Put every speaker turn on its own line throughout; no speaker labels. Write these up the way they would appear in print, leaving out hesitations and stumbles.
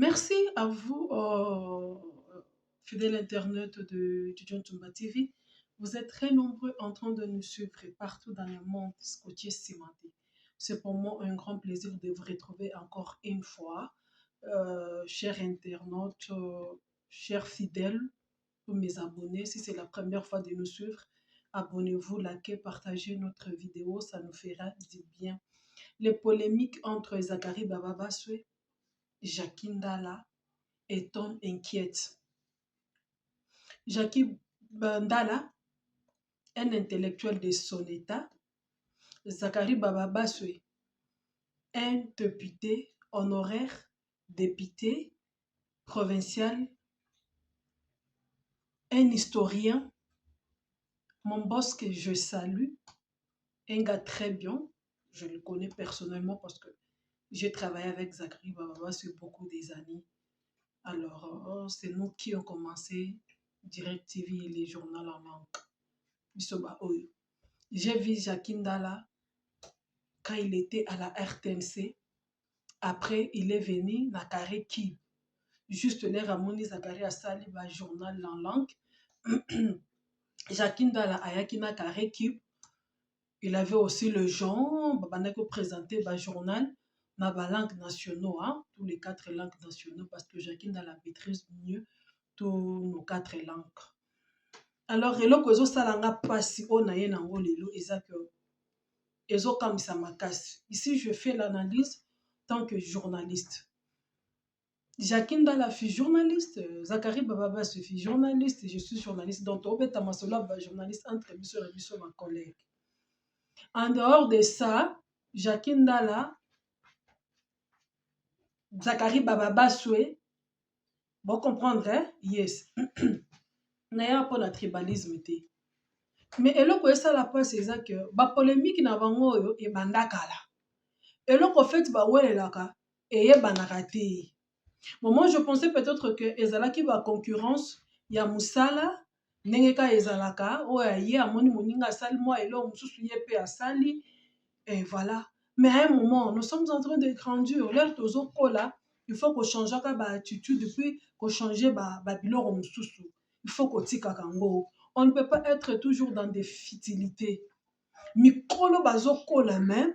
Merci à vous, fidèles internautes de John Tumba TV. Vous êtes très nombreux en train de nous suivre partout dans le monde scotché cimenté. C'est pour moi un grand plaisir de vous retrouver encore une fois, chers internautes, chers fidèles, tous mes abonnés. Si c'est la première fois de nous suivre, abonnez-vous, likez, partagez notre vidéo, ça nous fera du bien. Les polémiques entre Zakari Bababaswe, Jackie Ndala étonne, inquiète. Jackie Ndala, un intellectuel de son état, Zakari Bababaswe, un député honoraire, député provincial, un historien, mon boss que je salue, un gars très bien, je le connais personnellement parce que j'ai travaillé avec Zakari Bababaswe beaucoup des années. Alors, c'est nous qui ont commencé Direct TV et les journaux en langue. J'ai vu Jackie Ndala quand il était à la RTNC. Après, il est venu à Carré Kib. Juste les Ramoni Zakari a sali un journal en langue. Jackie Ndala a yakina Carré Kib. Il avait aussi le genre, il présenté un journal dans la langue nationale, hein, tous les 4 langues nationales, parce que Jackie Ndala maîtrise mieux tous nos 4 langues. Alors, eloko ezo salanga pasi o na ye nango lelo eza que ezo kamisa makasi. Ici, je fais l'analyse tant que journaliste. Jackie Ndala fut journaliste, Zakari Bababaswe fut journaliste, je suis journaliste. Donc, obeta masola ba journaliste entre biso et biso ma collègue. En dehors de ça, Jackie Ndala, Zakari Bababaswe, vous comprenez, hein? Yes. Naya pour le tribalisme. Mais eloko esa la passe c'est que ba polémique na bango yo e bandakala. Eloko fait ba welelaka et ye banakati. Moi je pensais peut-être que ezalaki ba concurrence ya musala nengeka ezalaka o ya ye amoni moninga sali moi elo mususu ye pe asali et voilà. Mais à un moment nous sommes en train de grandir. L'air tozo kola, il faut qu'on change ba attitude puis qu'on change ba biloko mususu. Il faut qu'on tika kango. On ne peut pas être toujours dans des futilités. Mikolo bazoko la main,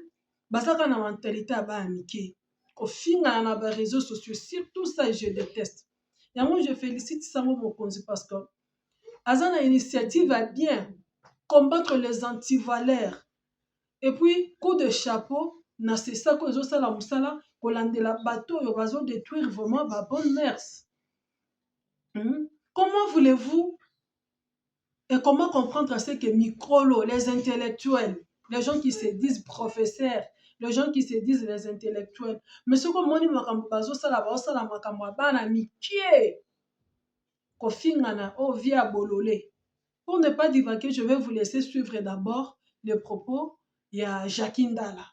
bazaka na mentalité aba amike. Au final, on a les réseaux sociaux, surtout ça, je déteste. Et moi, je félicite Samo Mokonzi parce que Azana initiative va bien combattre les antivaleurs. Et puis, coup de chapeau, na c'est ça que ça la musala, kolande la bateau, yo bazo détruire vraiment ma bonne mère. Comment voulez-vous et comment comprendre ce que Mikolo, les intellectuels, les gens qui se disent professeurs, les gens qui se disent les intellectuels, mais ce que moni makambo bazo sala makambo bana mikie kofingana o via bololé. Pour ne pas divaguer, je vais vous laisser suivre d'abord les propos il y a Jackie Ndala.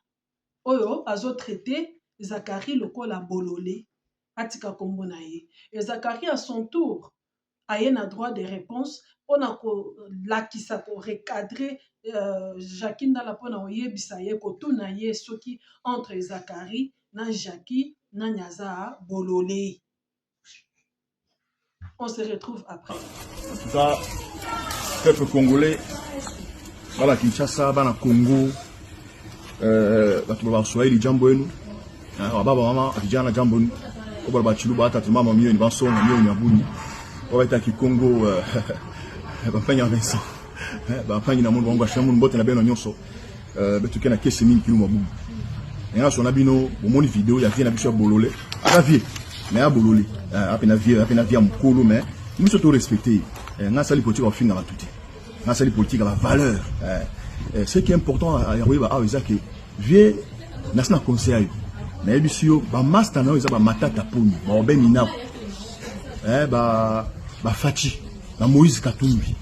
Oyo azo traité Zakari lokola bololé atika kombo na ye. Et Zakari à son tour a un droit de réponse. On a lakisa ko recadrer Jackie Ndala pona oyebisa ye ko tuna ye soki entre Zakari na Jackie na Nyaza bololé. On se retrouve après.
En tout cas, peuple congolais, bana Kinshasa, bana Congo, batu baba Swahili jambo yenu, baba mama vijana jambo yenu, kwa baba chiluba hata mama mio ni basonga mio nyabuni, waita Kikongo bafanya Vincent, bafanya na mungu wangu ashamu mbote na beno nyonso, betu kena kesi mingi kilu mabubu. Nga so na bino bomoni vidéo ya vie na biso bololé, aka vie, mais a bololé, apena vie mukolo mais nous sommes respectés. Nga sali politique au finga batuti. Nga sali politique à la valeur. Ce qui est important à yawe ba aweza que vie nasna conseil. Mais bisio ba master na eza ba matata poni, ba obeni na. Ba Fati, ba Moïse Katumbi.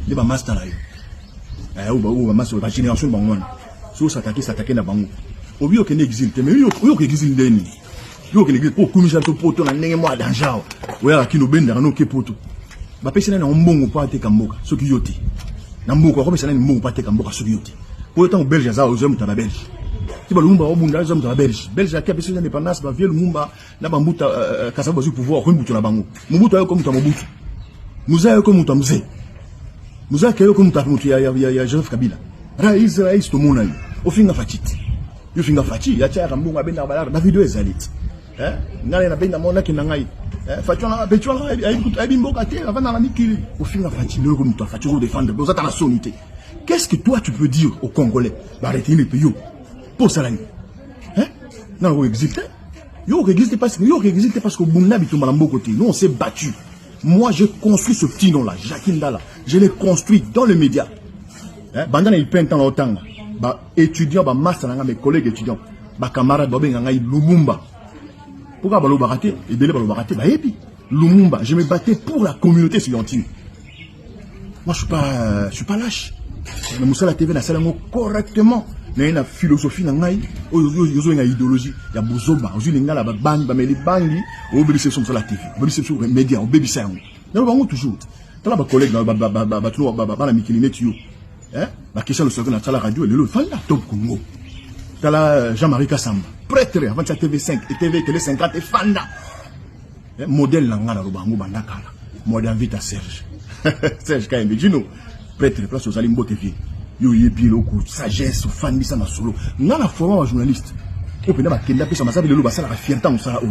Ni ba master na yo. Ba master ba génération bangwana. So s'attaquer na bango. Obi o kene exil te mais yo ke exil ndeni. Yo ke exil pour kumisa to poto na ndenge mo danger. Oya kino benda no ke poto. Ba pesa na mbongo pa te kamboka soki yote. Na mbongo ko pesa na mbongo pa te kamboka soki yote. Pour autant belge za ozem ta belge. Qui va Lumumba au monde, les hommes de la Belge. Belge a capé l'indépendance, va vieux Lumumba, n'a pas Mouta, Kassaba du pouvoir, comme Mouta Bango. Mobutu a comme Mobutu. Mouza a comme Mouta Mouzé. Mouza a comme Mouta Mouta, il y a Joseph Kabila. Raïs, tout le monde. Au fin de Fatit. Au fin de Fatit, il y a Tia Rambo, ma benda balar, David Ezalit. N'a rien à benda mona qui n'a rien. Fatouana, Betouana, Abimbo Kate, avant la Nikili. Au fin de Fatit, le Mouta, Fatou défendre, vous êtes à la sonité. Qu'est-ce que toi tu peux dire aux Congolais? Arrêtez les pays. Pour ça, non, vous existez. Vous existez parce que vous n'avez pas de côté. Nous, on s'est battu. Moi, j'ai construit ce petit nom-là, Jacques Ndala. Je l'ai construit dans les médias. Bandana, il peint dans l'OTAN. Étudiants, mes collègues étudiants, camarades, Lumumba. Pourquoi Balobarate et Dele Balobarate? Lumumba, je me battais pour la communauté estudiantine. Moi, je suis pas lâche. Mais Moussa la TV n'a pas correctement. Il y a une philosophie, il y a une idéologie, il y a Bozoba, il y a une bang, mais les bangs, on obéit sur la TV, on obéit sur les médias, on obéit sur les médias. Toujours. Tu as un collègue, la question de la radio, elle est là, top Congo. Tu as Jean-Marie Kassamba, prêtre, avant la TV5, et Télé 50, et Fanda. Modèle, modèle vite à Serge. Serge Kaimbe, Gino, prêtre, place aux Alimbo TV. Yo yebi loko sagesse fan bisa na solo na la forme journaliste o pena ba kenda pesa masabi lelo basala ka fierté on sala o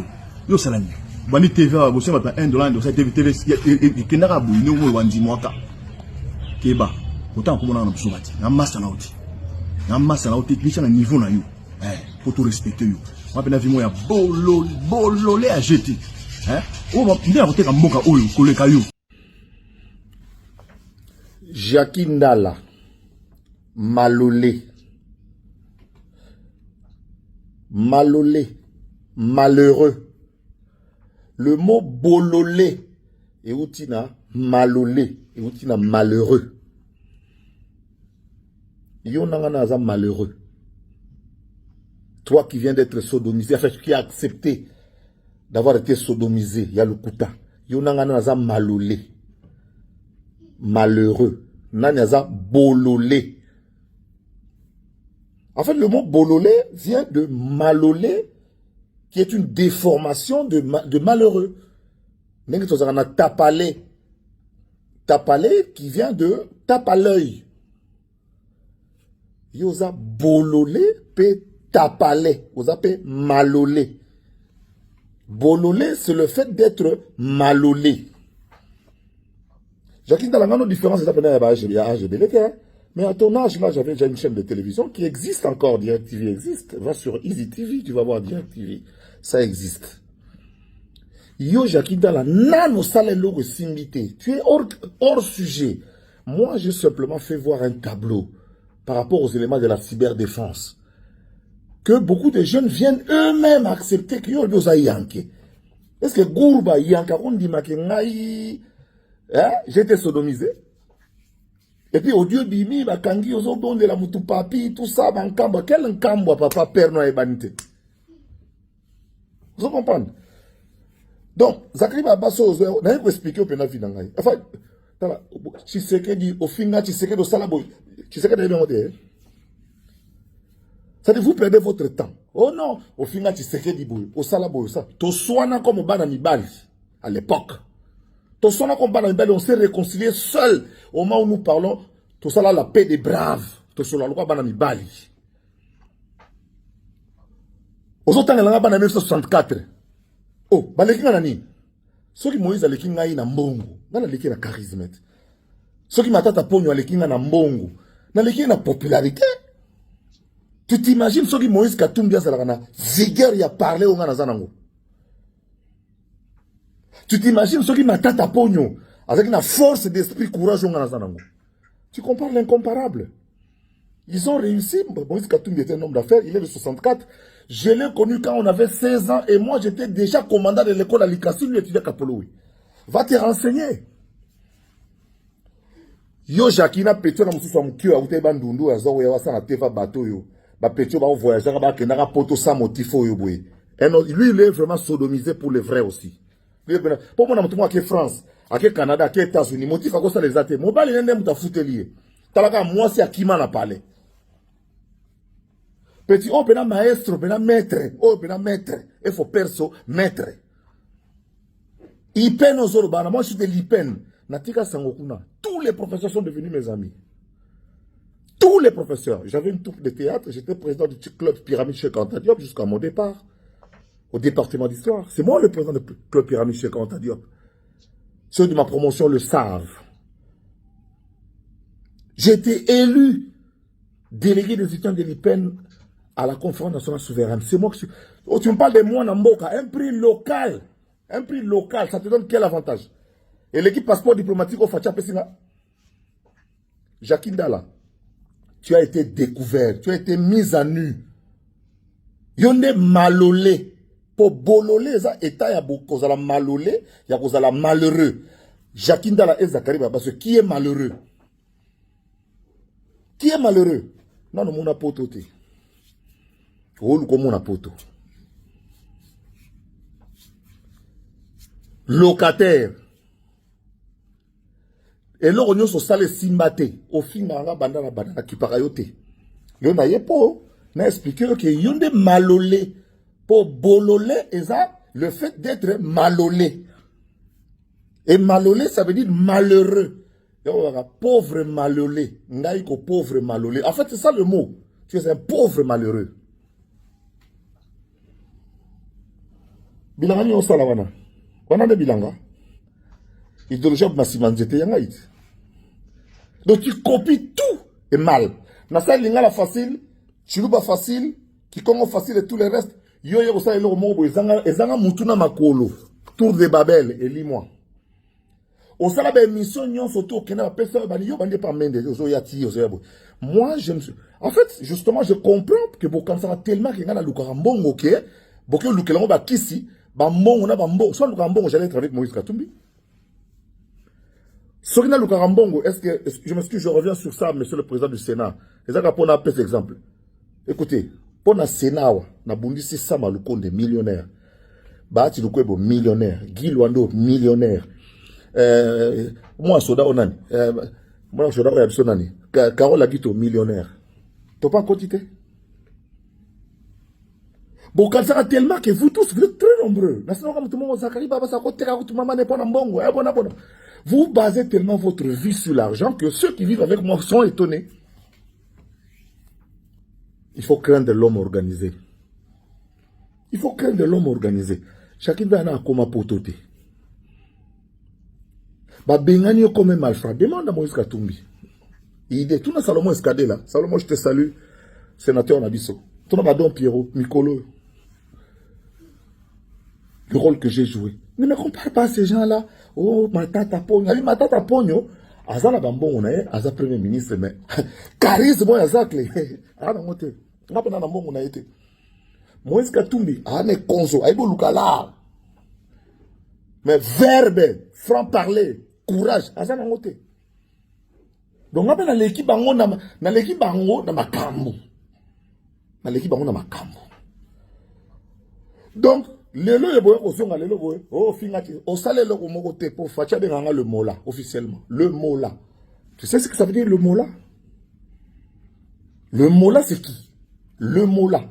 yo salani bani TV ba bosse ba $1 de cette TV kenda ka bu ni wo wandi mwaka keba autant ko mona na busubati na massa na oti kisha na niveau na yo faut tout respecter yo on pena vimo ya bololé à jeter o ba ndia ko teka mboka oyo koleka yo
Jacques Ndala Malolé, malheureux. Le mot bololé et outina malolé et outina malheureux. Yonangana malheureux. Toi qui viens d'être sodomisé, enfin qui as accepté d'avoir été sodomisé, il y a le kuta. Yonangana malolé, malheureux. Nanyaza bololé. En fait, le mot bololé vient de malolé, qui est une déformation de malheureux. Mais tu as tapalé. Tapalé qui vient de tape à l'œil. Yosa bololé, pe tapalé. Yosa pe malolé. Bololé, c'est le fait d'être malolé. Jacques Ndala, il y a une différence. Mais à ton âge, là, j'avais déjà une chaîne de télévision qui existe encore. DirecTV existe. Va sur Easy TV, tu vas voir DirecTV. Ça existe. Yo, Jacques Ndala, nano salelo simbité. Tu es hors sujet. Moi, j'ai simplement fait voir un tableau par rapport aux éléments de la cyberdéfense. Que beaucoup de jeunes viennent eux-mêmes accepter que yo, yosa yanke. Est-ce que Gourba yanka, on dit ma j'ai été sodomisé. Et puis, au Dieu bimi, bakangi, ozo don de la mutu papi, tout ça, bankamba. Quel nkamba, papa, père, no, ebanite. Vous comprenez? Donc, Zakri Babasso, on a expliqué au pénal finangai. Enfin, tu sais que dit, au final, tu sais que de salabo, tu sais que de bien. Ça dit, vous perdez votre temps. Oh non, au final, tu sais que dit, au salabo, ça. To soana comme banani bali, à l'époque. On s'est réconcilié seul au moment où nous parlons. Tout ça là, la paix des braves. Tout ça là, le banani bali. Aux autres, on a 1964. Oh, balekinga nani. Ceux qui Moïse alekinga na mbongo, na lekinga na charisme. Ceux qui matata ponyo alekinga na mbongo, na lekinga na popularité. Tu t'imagines ceux qui Moïse Katumbi azalana vigueur ya parler au ngana zanango. Tu t'imagines ceux qui m'attendent à pognon, avec une force d'esprit, courage, tu compares l'incomparable. Ils ont réussi. Moïse Katumbi était un homme d'affaires, il est de 64. Je l'ai connu quand on avait 16 ans et moi j'étais déjà commandant de l'école à l'Ikassi, lui étudiant à Kapoloui. Va te renseigner. Yo Jacquina Petio na mususu amukio aute bandundu azo ya wasa na teva bateau yo. Ba Petio ba voyager ba kenaka poto sans motif yo boy. Et lui il est vraiment sodomisé pour le vrai aussi. Pour moi, je suis en France, en Canada, en États-Unis, motif à cause des athées. Mon bal est un foutu lié. Talaga, moi, c'est à qui m'en a parlé. Petit, oh, ben maestro, ben maître, oh, ben maître. Il faut perso, maître. Ipen Ozorobana, moi je suis de l'Ipen. Natika Sangokuna. Tous les professeurs sont devenus mes amis. Tous les professeurs. J'avais une troupe de théâtre, j'étais président du club Pyramide Cheikh Anta Diop jusqu'à mon départ. Au département d'histoire. C'est moi le président du club Pyramide Cheikh Anta Diop. Ceux de ma promotion le savent. J'ai été élu délégué des étudiants de l'IPEN à la conférence nationale souveraine. C'est moi qui suis... Oh, tu me parles de moi, Namboka. Un prix local. Un prix local, ça te donne quel avantage? Et l'équipe passeport diplomatique au Fatia Pessina. Jacques Ndala, tu as été découvert, tu as été mis à nu. Yonde malolé. Pour bololé, ça état ya kozala malolé, ya kozala malheureux. Jacques Ndala et Zakari Babasso, qui est malheureux? Qui est malheureux? Non, non, mon apoto. Mon apoto. Locataire. Et là, on a salé simbate. Au fin, on a bandana bandana qui parayote. Là, on a yepo. On a expliqué que yon de malolé. Pour bololé, et ça, le fait d'être malolé. Et malolé, ça veut dire malheureux. Pauvre malolé. Ngaïko pauvre malolé. En fait, c'est ça le mot. Tu es un pauvre malheureux. Bilangani on salawana. On a des bilanga. Idéologie de Massimanzete Yangaït. Donc tu copies tout et mal. Nasa lingala facile, chiluba facile, kikongo facile et tout le reste. Yo yo sa elo mobo ezanga mutuna makolo. Tour de Babel et lis-moi. Au sala ba émission nyon soto kena ba pesa ba yo bande par mende zo yati zo yabo. Moi je me suis en fait justement je comprends que beaucoup ça tellement que ngana lukarambongo ke beaucoup lukelango ba kisi ba mbongo na ba mbongo soit lukarambongo j'allais être avec Moïse Katumbi. Sorina lukarambongo est-ce que je m'excuse je reviens sur ça monsieur le président du Sénat. Ezaka pona peu exemple. Écoutez, pona Sénat na bundisi sama lukonde millionnaire. Baati lukwebo millionnaire, Guy Luando millionnaire. Moi soda onani moi soda oya biso nani Carole Agito millionnaire to pas quantité bon quand ça tellement que vous tous vous êtes très nombreux vous basez tellement votre vie sur l'argent que ceux qui vivent avec moi sont étonnés. Il faut craindre l'homme organisé. Il faut craindre l'homme organisé. Chacun va en coma pototé. Bah, Bengani comme un malfrat. Demande à Moïse Katumbi. Il est tout dans Salomon Escadé là. Salomon, je te salue. Sénateur Nabiso. Ton nom Don Pierrot, Mikolo. Le rôle que j'ai joué. Ne me compare pas à ces gens-là. Oh, ma tata Pogno. Ma tata Pogno. Azala Bambon, on est. Azala Premier ministre, mais. Charisme, moi, Azakle. Ah, non, monté. On a pas dans on a été. Moïse Katumbi. Ah, mais Konzo. Aïbo Lukala. Mais verbe, franc-parler. Courage, à ça n'a pas. Donc, on a l'équipe bango na l'équipe bango na makambo. Na l'équipe bango na makambo. Donc, le lo yeboye osonga le lo boye. Oh, fingati. O sale lo komoko te pour fatia benganga le mola officiellement. Le mola. Tu sais ce que ça veut dire le mola? Le mola c'est qui? Le mola.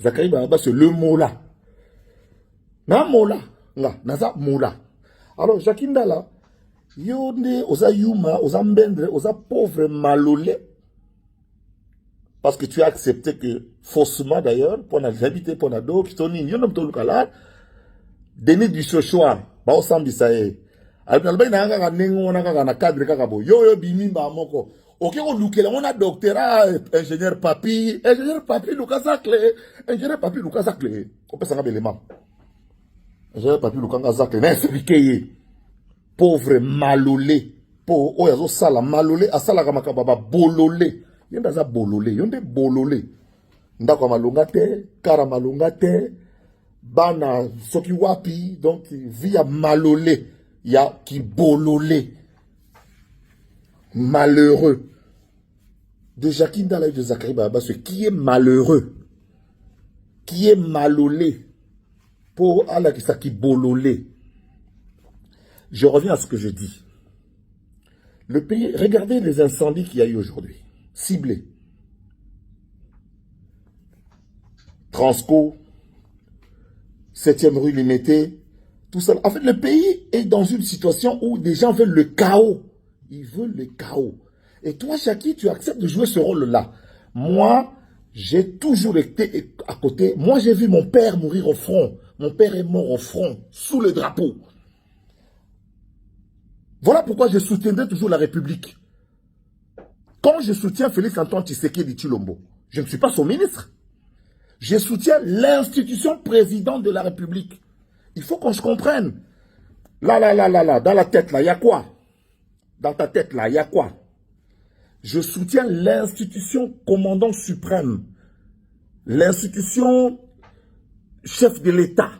Zakari Baba c'est le mola. Na mola. Nga, naza mola. Alors, Jacques Ndala, yonde, osa yuma, osa mbendre, osa pauvre malolé. Parce que tu as accepté que, faussement d'ailleurs, pour l'habiter, pour la do, qui t'ont dit, yonde m'to lukala, Denis du Sochoir, ba osambi sae. Alors, alba ina nga nengo na nga na cadre kakabo. Yo bimi ba moko. Ok, on lukela, on a doctorat, ingénieur papi Lukasakle, ingénieur papi Lukasakle. On peut s'en rappeler les mains. J'ai pas pu le kangazak n'expliquer pauvre malolé pour oyazo sala malolé asala kamaka baba bololé yenda za bololé yonde bololé ndako malonga te kara malonga te bana soki wapi donc via malolé ya ki bololé malheureux de Jacques Ndala et de Zakari Baba ce qui est malheureux qui est malolé pour Allah qui bololé. Je reviens à ce que je dis. Le pays, regardez les incendies qu'il y a eu aujourd'hui, ciblés. Transco, 7e rue Limité, tout ça. En fait, le pays est dans une situation où des gens veulent le chaos. Ils veulent le chaos. Et toi, Jackie, tu acceptes de jouer ce rôle-là. Moi, j'ai toujours été à côté. Moi, j'ai vu mon père mourir au front. Mon père est mort au front, sous le drapeau. Voilà pourquoi je soutiendrai toujours la République. Quand je soutiens Félix-Antoine Tshisekedi Tshilombo, je ne suis pas son ministre. Je soutiens l'institution présidente de la République. Il faut qu'on se comprenne. Là, dans la tête, là, il y a quoi? Dans ta tête, là, il y a quoi? Je soutiens l'institution commandant suprême, l'institution chef de l'État,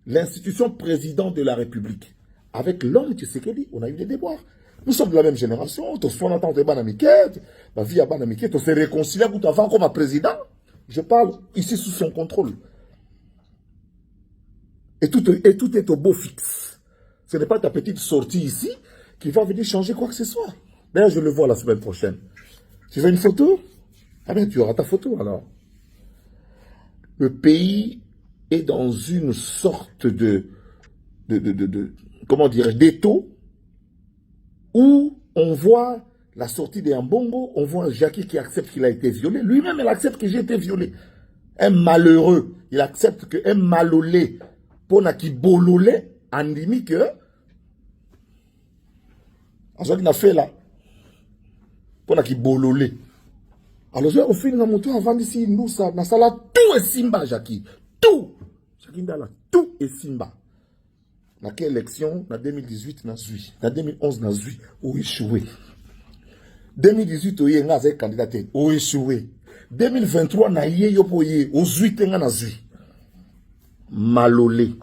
l'institution président de la République. Avec l'homme Tshisekedi, on a eu des déboires. Nous sommes de la même génération, on entend des banamiquettes, ma vie à banamiquettes, on s'est réconcilié avant comme un président. Je parle ici sous son contrôle. Et tout est au beau fixe. Ce n'est pas ta petite sortie ici qui va venir changer quoi que ce soit. D'ailleurs, je le vois la semaine prochaine. Tu veux une photo? Ah bien, tu auras ta photo alors. Le pays est dans une sorte comment dire, d'étau où on voit la sortie d'un bongo, on voit Jackie qui accepte qu'il a été violé. Lui-même, il accepte que j'ai été violé. Un malheureux, il accepte qu'un malolé, pour qui bololé, andimi que, en ce qu'il a fait là, pour qui bololé. Alors, au fin de la moto, avant d'ici, nous, ça, dans ça là, tout est Simba, Jackie. Tout. Jackie, là, tout est Simba. Dans quelle élection? Dans 2018, dans 2011, dans où échoué. 2018, où il y a un candidat, où échoué. 2023, na yé yo po yé, aux 8 ans na zui. Malolé.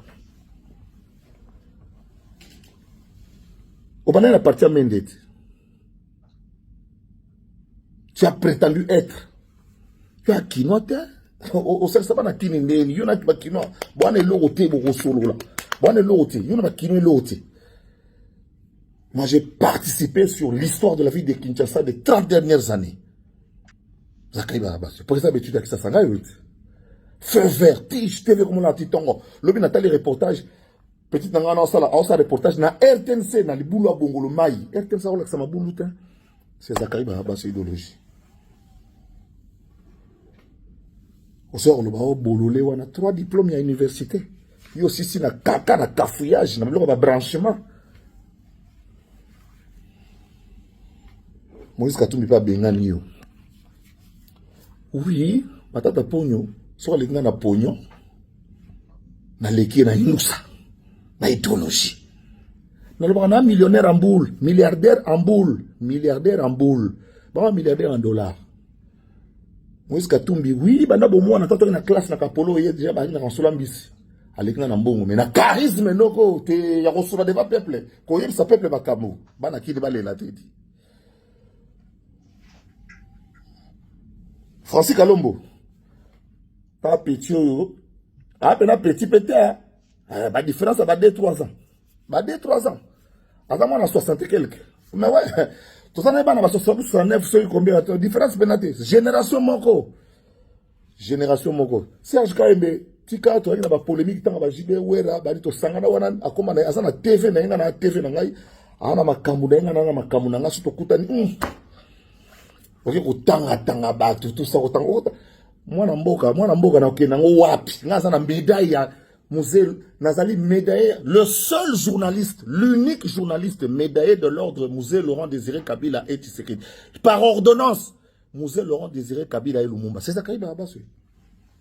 Au banane la partie à Mendet. Tu as prétendu être. Tu as quinoa, au sel ça va na kini ndeni, yo na quinoa. Bon est l'oroté, bon solo là. Bon est l'oroté, yo na quinoa l'oroté. Moi j'ai participé sur l'histoire de la vie de Kinshasa des 30 dernières années. Zakaï Barabas, pour ça, tu as ça s'en aille. Feu vert, tige, TV comme la titongo. L'homme n'a pas les reportages. Petit nanga na sala, on sa reportage na RTNC, na libulu abongolo mai. RTNC on l'accent mabulu ten. C'est Zakaï Barabas idéologie. On sort le bao bololé, on a 3 diplômes à l'université. Il y a aussi na kaka na cafouillage, na le branchement. Moïse Katumbi pas bengani yo. Oui, matata pogno, soit les gens na pogno, na leki na inusa, na idéologie. Na millionnaire en boule, milliardaire en boule, bon milliardaire en dollars. Moïse Katumbi, oui, bana bomo na tata na classe na kapolo ye déjà ba na konsolambisi. Aleki na mbongo, mais na charisme noko te ya kosula deva peuple, ko yebisa peuple bakamo, bana kidi balela tedi. Francis Kalombo, pas petit, petit pété, la différence, ça va 2-3 ans. 2-3 ans. Avant, on a 60 et quelques. Mais ouais, tout ça n'est pas 69, combien de différence, génération Moko. Serge Kaembe, Tika, tu as une polémique, tu as une Wera, tu as une TV, na TV, ana makamuna, surtout Koutani. Tanga batu tout ça autant mwana mboka na okena ngo wapi ngaza na médaille ya musée nazali médaillé le seul journaliste l'unique journaliste médaillé de l'ordre musée Laurent Désiré Kabila et Tshisekedi par ordonnance musée Laurent Désiré Kabila et Lumumba c'est ça Zakaï Barabas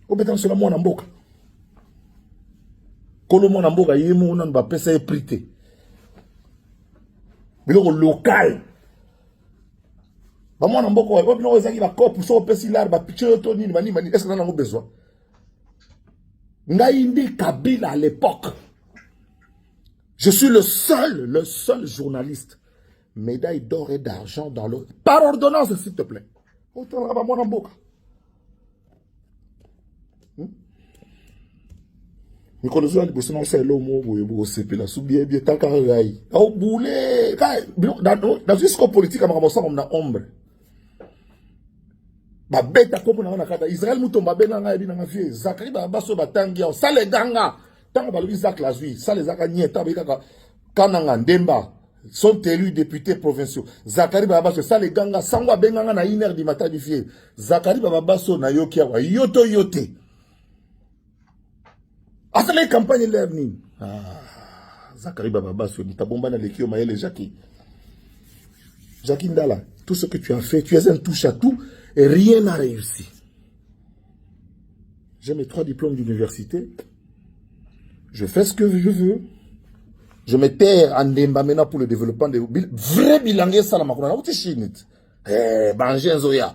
o betan sur mwana mboka kolo mwana mboka yemo na ba pesa e prité biloko local. Bah moi on beaucoup ouais non ezaki ba cop so pesi lar ba picture to nini mani est-ce que on a besoin Ngaïndi Kabila à l'époque je suis le seul journaliste médaille d'or et d'argent dans le par ordonnance s'il te plaît autant là moi on beaucoup ni ko zo ali bosono c'est l'homme bo CP la sous bien takarai au boulet dans jusqu'au politique à ma on a ombre. babeta kopo na kata Israël mutomba benanga ebi na vie Zakari babaso batangi ya sale ganga tango balobi Zak la zui sale zaka nyeta bikaka kananga ndemba sont élus députés provinciaux Zakari babaso sale ganga sangwa benganga na 1h du matin du vie Zakari babaso na yoki wa yoto yote asale campagne l'avenir Zakari babaso mutabomba na lekio mayele Jackie Ndala, tout ce que tu as fait, tu es un touche à tout et rien n'a réussi. J'ai mes 3 diplômes d'université. Je fais ce que je veux. Je me terre en Ndemba maintenant pour le développement des vrais bilangés ça la makuna. Où tu chinit? Banjen zoya.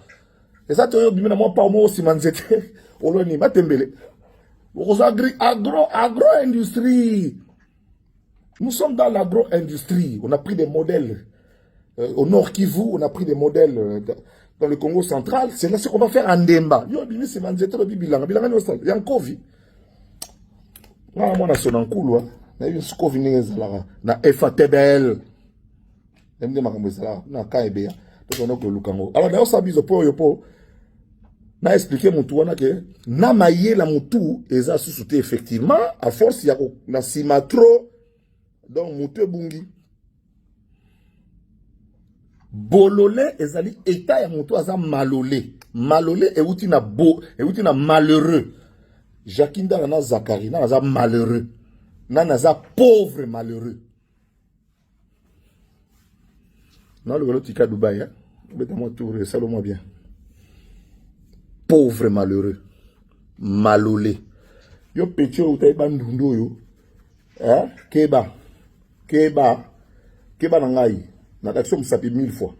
Et ça tu as bien moi pas moi aussi manzete. Oloni matembele. Agro-industrie. Nous sommes dans l'agro-industrie. On a pris des modèles. Au Nord Kivu, on a pris des modèles dans le Congo central. C'est là ce qu'on va faire en Ndemba. Yo, bimi c'est manzete le bibilanga. Bilanga no sal. Yan Covid. Moi na sonan kulu. Na yo Covid n'ezala. Na FATBL. Ndemde makambo ezala. Na KBA. Donc on a que lukango. Alors d'ailleurs ça biso po yo po. Na expliquer mutu wana ke na maye la mutu eza susute effectivement à force ya na simatro donc mutu bungi. Bololé ezali état ya moto aza malolé. Malolé euti na malheureux. Jackie Ndala na Zakari na aza malheureux. Na aza pauvre malheureux. Non le tika Dubaï hein. Beta-moi tour salon-moi bien. Pauvre malheureux. Malolé. Yo petio utai bandundo yo. Hein? Keba na ngai. Na action me sapi 1000 fois.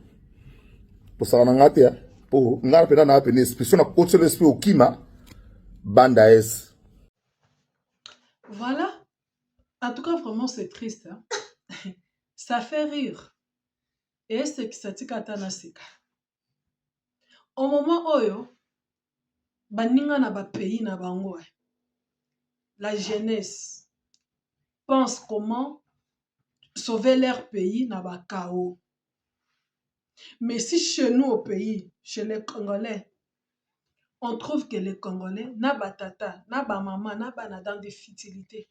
Pour ça na ngate pour ngara pena na pena expression na côté l'esprit au kima banda es.
Voilà. En tout cas, vraiment, c'est triste. Hein? Ça fait rire. Et c'est que ça tika tana seka. Au moment oyo, baninga na ba pays na bango. La jeunesse pense comment sauver leur pays na ba chaos. Mais si chez nous au pays, chez les Congolais, on trouve que les Congolais, na ba tata, na ba maman, na ba na dans des futilités.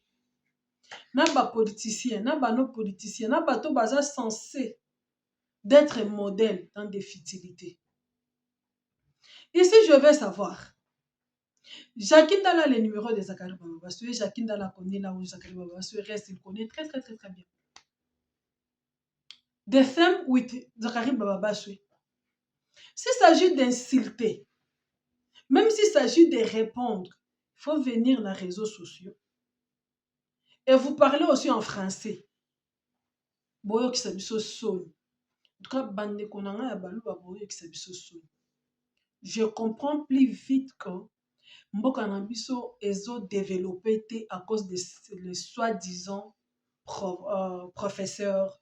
Na ba politiciens, na ba nos politiciens, na ba to baza censé d'être modèle dans des futilités. Ici, je veux savoir, Jackie Ndala, le numéro de Zakari Bababasoue, Jackie Ndala connaît là où Zakari Bababasoue reste, il connaît très bien. The same with Zakari Bababasoue. S'il s'agit d'insulter, même s'il s'agit de répondre, il faut venir dans les réseaux sociaux. Et vous parlez aussi en français. Boyo qui s'abisso son. En tout cas, bande konanga ya balu ba boyo qui s'abisso son. Je comprends plus vite que mboka na biso ezo développé à cause de les soi-disant professeurs,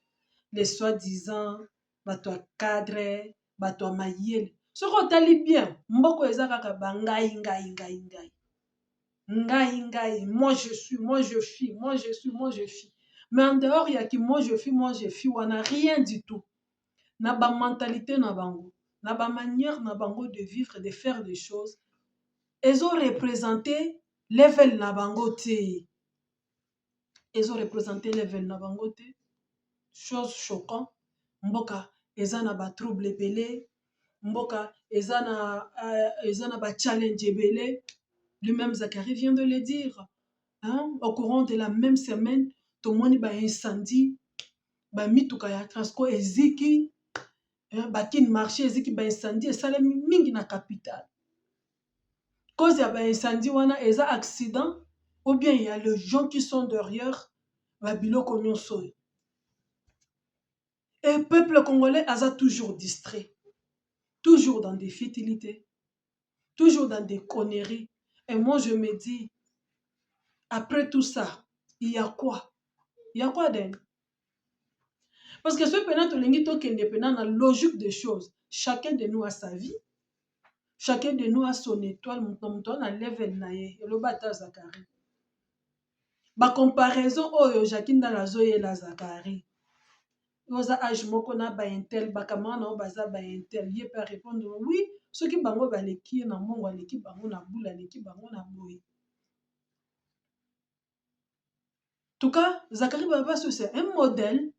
les soi-disant bato cadre, bato mayele. Ce qu'on tali bien, mboko eza kaka ba ngai. Ngai, moi je suis. Mais en dehors, il y a qui moi je suis, on n'a rien du tout. Na ba mentalité na bango, na ba manière na bango de vivre, de faire des choses. Ils ont représenté level na bango te. Chose choquante. Mboka, ils ont ba trouble belé. Mboka, ils ont ba challenge belé. Lui-même, Zakari vient de le dire. Hein? Au courant de la même semaine, tout le monde ba incendie, ba mituka ya Transco eziki, ba kin marché eziki ba incendie et ça les mingi na capitale. Cause il y a ba incendie wana eza accident ou bien il y a les gens qui sont derrière ba biloko nyonso. Et le peuple congolais a toujours distrait, toujours dans des futilités, toujours dans des conneries. Et moi je me dis, après tout ça, il y a quoi? Il y a quoi d'elle? Parce que ce pendant tout l'ingito qui est indépendant dans la logique des choses, chacun de nous a sa vie, chacun de nous a son étoile, mon a level nae, et le bata Zakari. Ba comparaison oyo Jackie Ndala zoye la Zakari. oza âge moko na ba intel bakama na baza ba intel ye peut répondre oui soki bango baleki na mbongo aleki bango na bula aleki bango na boye. En tout cas, Zachary Babasso, c'est un modèle.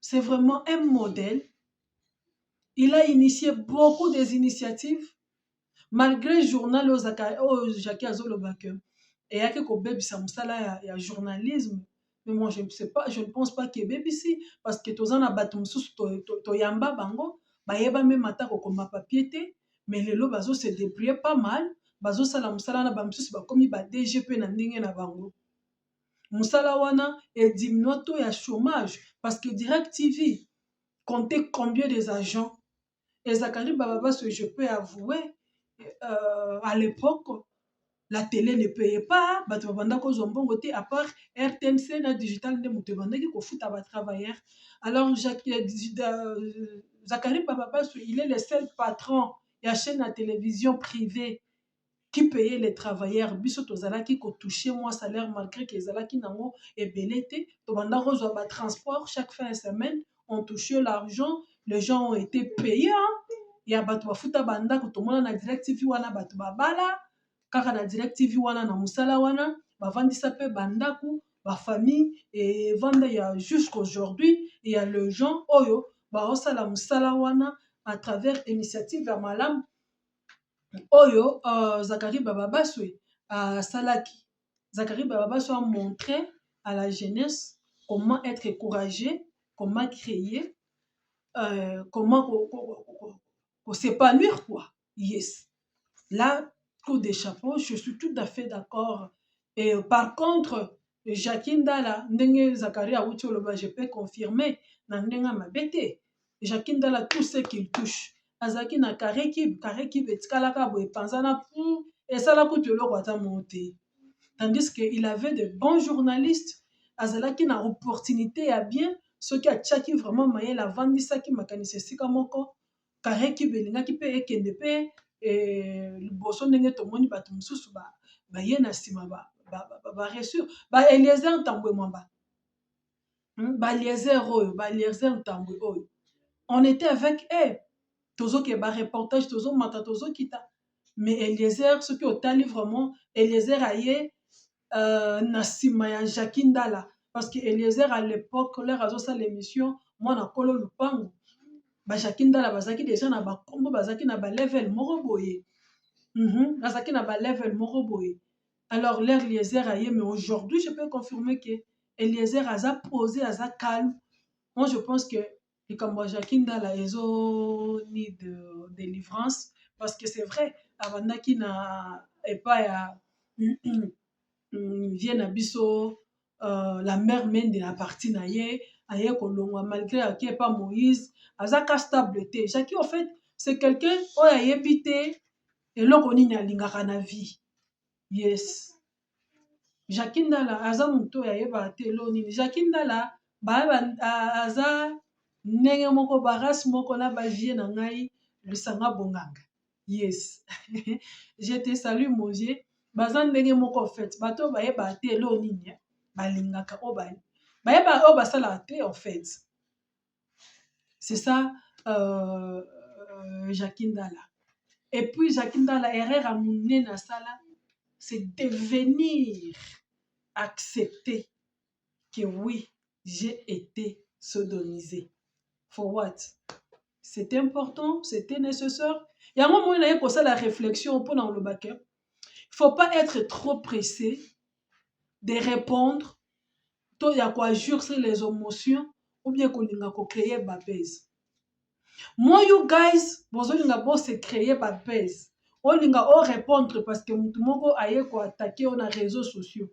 C'est vraiment un modèle. Il a initié beaucoup des initiatives. Malgré le journal Jackie Azolobake. Et il y a quelques bébés, ça il y a journalisme. Mais moi, je ne pense pas qu'il y ait BBC. Parce que tous en a battu to yamba bango. Ba yeba même attaque comme papier. Mais les lots bazo se débrouillent pas mal. Bazo salamsala na bamsus ba komi ba DGP na ndenge na bango. Moussala wana et diminuto ya chômage parce que Direct TV comptait combien des agents et Zachary Bababasso, je peux avouer à l'époque la télé ne payait pas bato babanda ko zombongo te à part RTNC na digital de moto banda ki ko futa ba travailleurs alors Zachary Bababasso il est le seul patron de la chaîne de télévision privée qui payait les travailleurs biso tozalaki ko toucher moi salaire malgré que ezalaki nango ebelete to banda kozwa ba transport chaque fin de semaine on touchait l'argent les gens ont été payés ya bato bafuta banda ko tomona na Direct TV wana bato babala kaka na Direct TV wana na musala wana bavandisa pe bandaku ba famille et vendre ya jusqu'aujourd'hui il y a le gens oyo ba osala musala wana à travers initiative ya malam Oyo, Zachary Bababasso à Salaki. Zachary Bababasso a montré à la jeunesse comment être encouragé, comment créer, comment s'épanouir, quoi. Yes. Là, coup de chapeau, je suis tout à fait d'accord. Et par contre, Jackie Ndala, Ndenge Zachary Awutioloba, je peux confirmer, Nandenga Mabete, Jackie Ndala, tout ce qu'il touche. Azaki na karekib etikalaka boye panzana pour et ça la coûte le roi monté tandis que il avait de bons journalistes azalaki na opportunité à bien ceux qui a tchaki vraiment maye la vandisaki makanisi sika moko karekib elingaki pe ekende pe liboso ndenge tomoni bato mosusu ba ye na sima ba reçu ba Eliezer Ntambwe mwamba ba Eliezer Ntambwe oyo on était avec eux tozo ke ba reportage tozo mata tozo kita mais Eliezer ce qui otali vraiment Eliezer aye na sima ya Jackie Ndala parce que Eliezer à l'époque leur azo sa l'émission moi na kolo lupango ba Jackie Ndala bazaki déjà na ba kombo bazaki na ba level moko boye bazaki na ba level moko boye alors leur Eliezer aye mais aujourd'hui je peux confirmer que Eliezer aza posé aza calme moi je pense que et comme moi, Jackie Ndala ezo ni de délivrance parce que c'est vrai, avant qui n'a pas ya vient à biso la mère mène de la partie naie aye kolongwa malgré qu'il n'y ait pas Moïse, azaka stable te. Jackie en fait, c'est quelqu'un qui a habité et l'okoni na lingaka na vie. Yes. Jackie Ndala aza muto ya yeba te loni. Jackie Ndala ba aza ndenge moko baras moko na bavie na ngai lisanga bonganga yes je te salue mon Dieu baza ndenge moko en fait bato bayeba te elo nini balingaka o bayeba o basala te en fait c'est ça Jackie Ndala et puis Jackie Ndala erreur à monene na sala c'est devenir accepter que oui j'ai été sodomisé. For what? C'était important, c'était nécessaire. Il y a un moment où il y a pour ça la réflexion pour dans le bac. Il ne faut pas être trop pressé de répondre. Toi, il y a quoi jure sur les émotions ou bien qu'on a créé ma base. Moi, you guys, vous avez se créer ma base. On a répondre parce que tout le monde a quoi attaquer on a réseaux sociaux.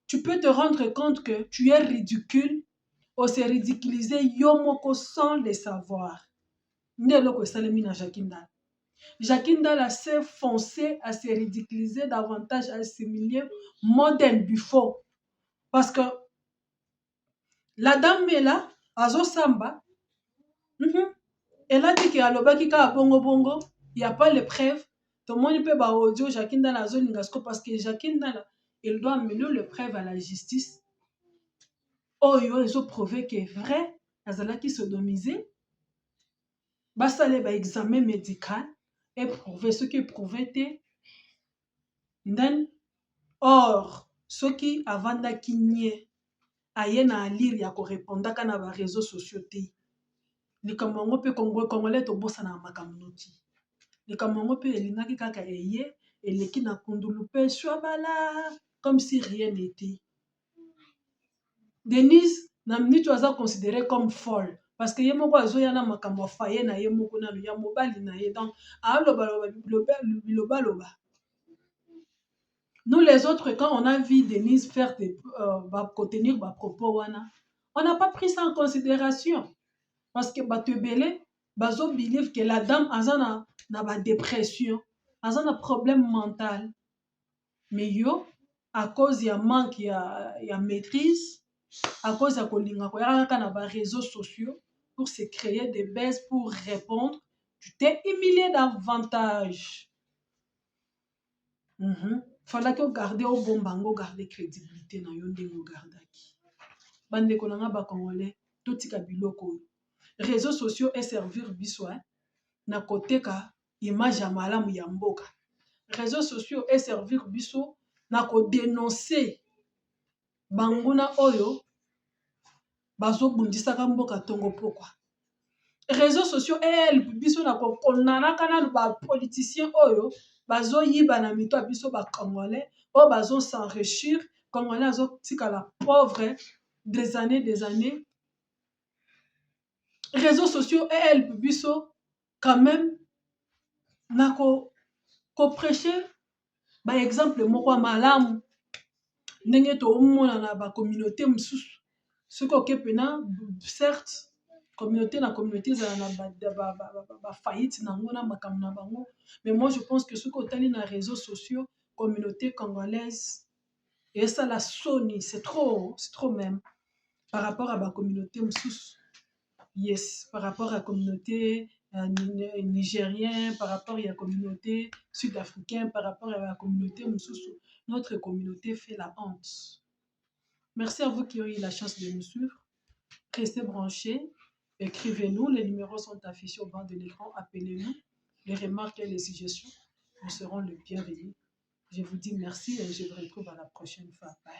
Tu peux te rendre compte que tu es ridicule. On s'est ridiculisé yomoko sans le savoir. N'est-ce pas Jackie Ndala? Jackie Ndala s'est foncé à se ridiculiser davantage, à s'humilier more than before. Parce que la dame est là, Azo Samba, elle a dit qu'à l'Obakika bongo bongo, il n'y a pas les preuves. Tout le monde peut ba audio Jackie Ndala Azo Lingasco parce que Jackie Ndala, il doit amener les preuves à la justice. oyo ezoprouve que vrai azalaki sodomisé basala baexamen médical eprouve soki eprouve te then or soki avandaki nye aye na alire ya korepondaka na bareseau sociaux te likambo yango mpe congolais tobosanaka makambo noti likambo yango mpe elingaki kaka eye eleki na kundulu mpe shwabala comme si rien n'était. Denise na minute aza considéré comme folle parce que ye moko azoya na makambo afaye na ye moko nano ya mobali na ye donc alobaloba. Nous les autres, quand on a vu Denise faire contenir des propos, on n'a pas pris ça en considération. Parce que Batebele, bazo believe que la dame a une dépression, a un problème mental. Mais yo, à cause y a manque, y a maîtrise, à cause de kolinga ko yaka na ba réseaux sociaux pour se créer des baisses pour répondre, tu t'es humilié davantage. Fallait que garder au bon bango, garder crédibilité na yo ndenge gardaki. Bande kolanga ba congolais, totika biloko. Réseaux sociaux et servir biso na côté ka image ya malamu ya mboka. Réseaux sociaux et servir biso na ko dénoncer banguna oyo bazo bundisaka mboka tongo pokwa. Réseaux sociaux et biso na ko konana kana ba politiciens oyo bazo yiba na mito biso ba congolais o bazo s'enrichir congolais azo tika la pauvre des années. Réseaux sociaux et biso quand même na ko prêcher ba exemple moko malamu ndenge to mona na ba communauté mususu soko kepena certes communauté na communauté za na ba faillite na ngona makambo na bango mais moi je pense que soko tali na réseaux sociaux communauté congolaise et ça la soni c'est trop même par rapport à ba communauté mususu. Yes, par rapport à la communauté nigérienne, par rapport à la communauté sud-africaine, par rapport à la communauté Moussoussou, notre communauté fait la honte. Merci à vous qui ont eu la chance de nous suivre. Restez branchés, écrivez-nous, les numéros sont affichés au bas de l'écran, appelez-nous, les remarques et les suggestions, nous serons les bienvenus. Je vous dis merci et je vous retrouve à la prochaine fois. Bye.